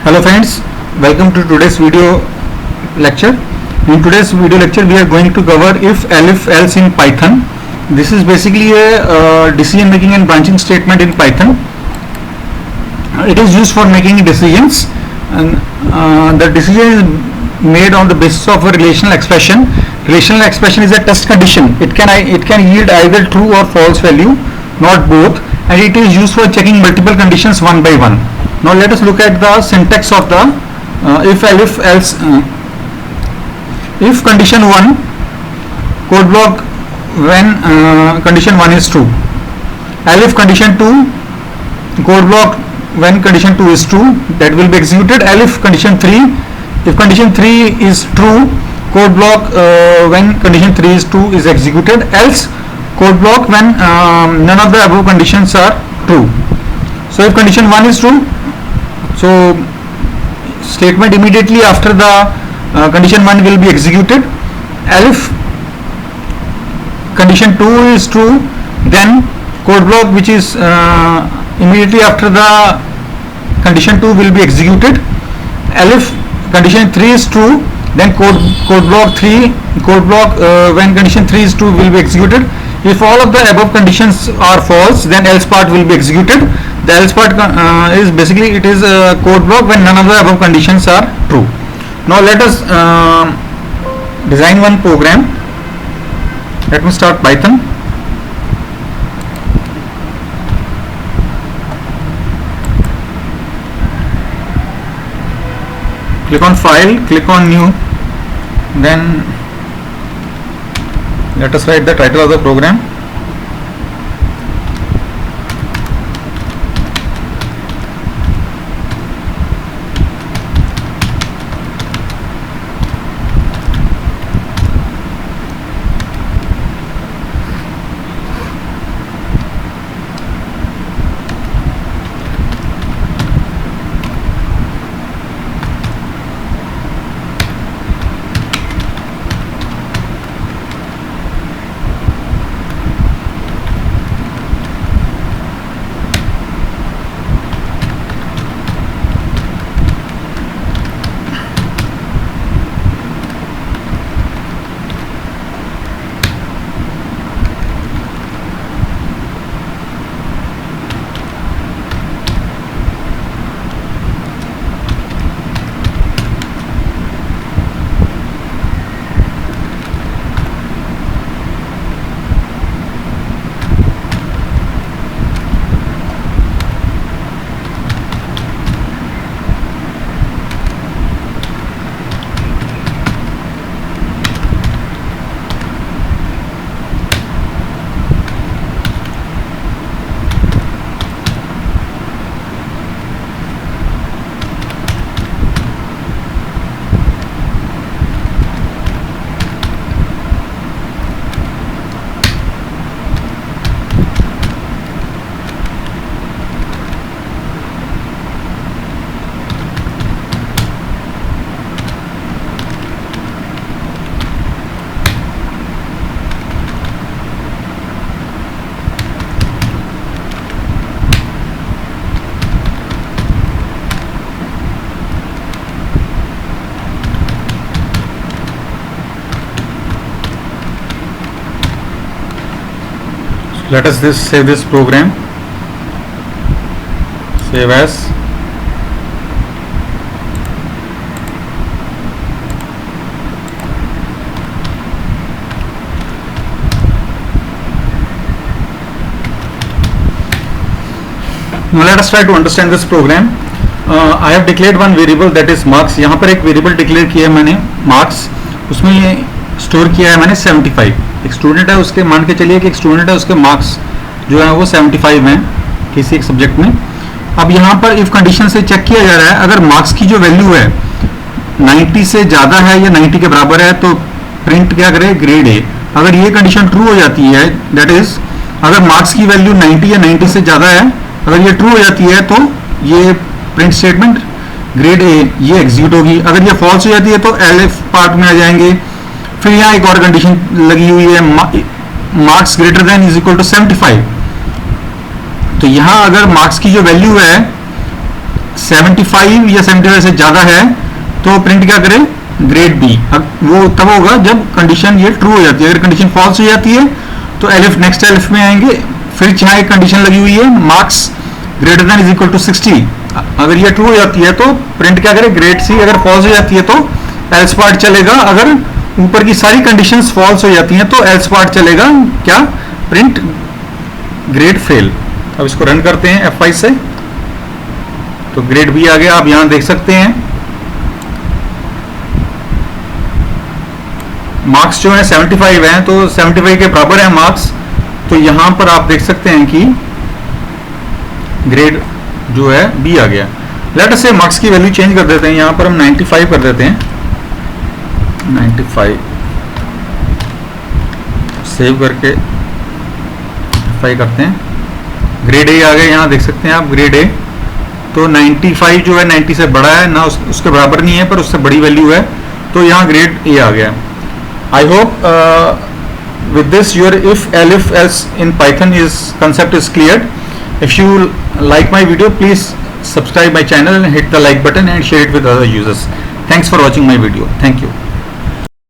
Hello friends, welcome to today's video lecture. In today's video lecture we are going to cover if else in Python. This is basically a decision making and branching statement in Python. It is used for making decisions, and the decision is made on the basis of a relational expression. Relational expression is a test condition. It can yield either true or false value, not both, and it is used for checking multiple conditions one by one. Now let us look at the syntax of the if else. If condition 1, code block when condition 1 is true. If condition 2, code block when condition 2 is true, that will be executed. If condition 3, if condition 3 is true, code block when condition 3 is true is executed. Else code block when none of the above conditions are true. So if condition 1 is true, so statement immediately after the condition 1 will be executed. If condition 2 is true, then code block which is immediately after the condition 2 will be executed. If condition 3 is true, then code block when condition 3 is true will be executed. If all of the above conditions are false, then else part will be executed. The else part is basically it is a code block when none of the above conditions are true. Now let us design one program. Let me start Python. Click on file, click on new, then let us write the title of the program. Let us save this program. Save as. Now let us try to understand this program. I have declared one variable, that is marks. यहाँ पर एक variable declare किया है मैंने marks, उसमें store किया है मैंने 75. एक स्टूडेंट है, उसके मान के चलिए कि एक स्टूडेंट है, उसके मार्क्स जो है वो 75 हैं किसी एक सब्जेक्ट में. अब यहाँ पर इफ कंडीशन से चेक किया जा रहा है, अगर मार्क्स की जो वैल्यू है 90 से ज़्यादा है या 90 के बराबर है तो प्रिंट क्या करे, ग्रेड ए. अगर ये कंडीशन ट्रू हो जाती है, दैट इज अगर मार्क्स की वैल्यू 90 या 90 से ज़्यादा है, अगर ये ट्रू हो जाती है तो ये प्रिंट स्टेटमेंट ग्रेड ए ये एग्जीक्यूट होगी. अगर ये फॉल्स हो जाती है तो एलएफ पार्ट में आ जाएंगे. फिर यहाँ एक और कंडीशन लगी हुई है, marks greater than is equal to 75. तो यहाँ अगर मार्क्स की जो वैल्यू है 75 या 75 से ज्यादा है तो प्रिंट क्या करें, ग्रेड बी। अब वो तब होगा जब कंडीशन ये ट्रू हो जाती है। अगर कंडीशन फॉल्स हो जाती है तो एलिफ, नेक्स्ट एलिफ में आएंगे, फिर यहाँ एक कंडीशन लगी हुई है marks greater than is equal to 60। अगर ये ट्रू हो जाती है तो प्रिंट क्या करे, ग्रेड सी। अगर फॉल्स हो जाती है तो एल्स पार्ट चलेगा। अगर ऊपर की सारी कंडीशंस फॉल्स हो जाती हैं तो एल्स पार्ट चलेगा, क्या, प्रिंट ग्रेड फेल। अब इसको रन करते हैं F5 से, तो ग्रेड बी आ गया। आप यहां देख सकते हैं मार्क्स जो है 75 हैं, तो 75 के बराबर है मार्क्स। तो यहां पर आप देख सकते हैं कि ग्रेड जो है बी आ गया। लेट अस से मार्क्स की वैल्यू चेंज कर देते हैं, यहां पर हम 95 कर देते हैं, 95 सेव करके F5 करते हैं। ग्रेड ए आ गया, यहां देख सकते हैं आप ग्रेड ए। तो 95 जो है 90 से बड़ा है ना, उसके बराबर नहीं है पर उससे बड़ी वैल्यू है, तो यहाँ ग्रेड ए आ गया। I hope with this your if elif else in Python is concept is cleared. If you like my video, please subscribe my channel and hit the like button and share it with other users. Thanks for watching my video. Thank you.